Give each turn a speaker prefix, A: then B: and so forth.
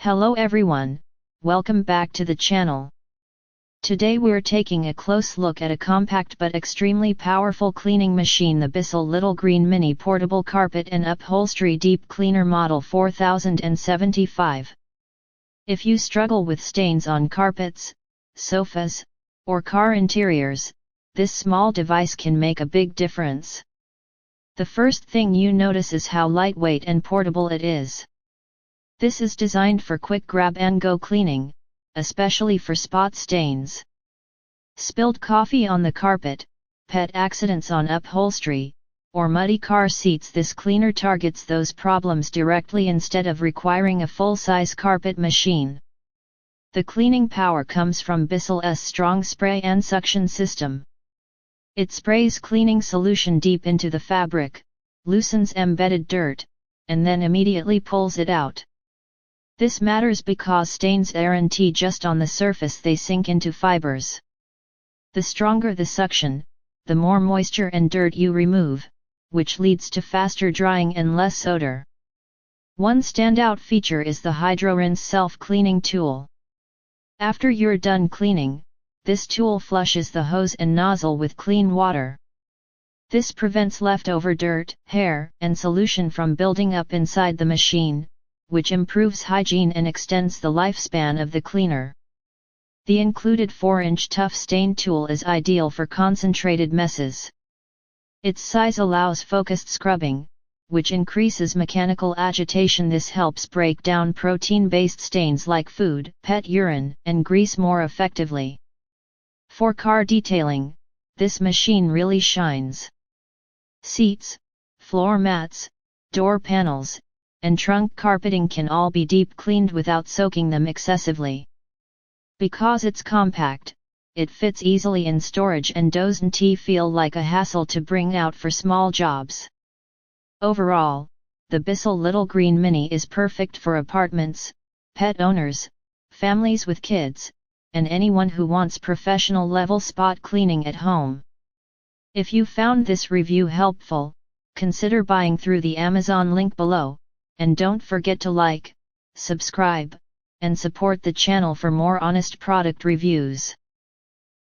A: Hello everyone, welcome back to the channel. Today we're taking a close look at a compact but extremely powerful cleaning machine, the Bissell Little Green Mini Portable Carpet and Upholstery Deep Cleaner Model 4075. If you struggle with stains on carpets, sofas, or car interiors, this small device can make a big difference. The first thing you notice is how lightweight and portable it is. This is designed for quick grab-and-go cleaning, especially for spot stains. Spilled coffee on the carpet, pet accidents on upholstery, or muddy car seats. This cleaner targets those problems directly instead of requiring a full-size carpet machine. The cleaning power comes from Bissell's strong spray and suction system. It sprays cleaning solution deep into the fabric, loosens embedded dirt, and then immediately pulls it out. This matters because stains aren't just on the surface, they sink into fibers. The stronger the suction, the more moisture and dirt you remove, which leads to faster drying and less odor. One standout feature is the HydroRinse Self-Cleaning Tool. After you're done cleaning, this tool flushes the hose and nozzle with clean water. This prevents leftover dirt, hair, and solution from building up inside the machine, which improves hygiene and extends the lifespan of the cleaner. The included 4-inch tough stain tool is ideal for concentrated messes. Its size allows focused scrubbing, which increases mechanical agitation. This helps break down protein-based stains like food, pet urine, and grease more effectively. For car detailing, this machine really shines. Seats, floor mats, door panels, and trunk carpeting can all be deep cleaned without soaking them excessively. Because it's compact, it fits easily in storage and doesn't feel like a hassle to bring out for small jobs. Overall, the Bissell Little Green Mini is perfect for apartments, pet owners, families with kids, and anyone who wants professional level spot cleaning at home. If you found this review helpful, consider buying through the Amazon link below. And don't forget to like, subscribe, and support the channel for more honest product reviews.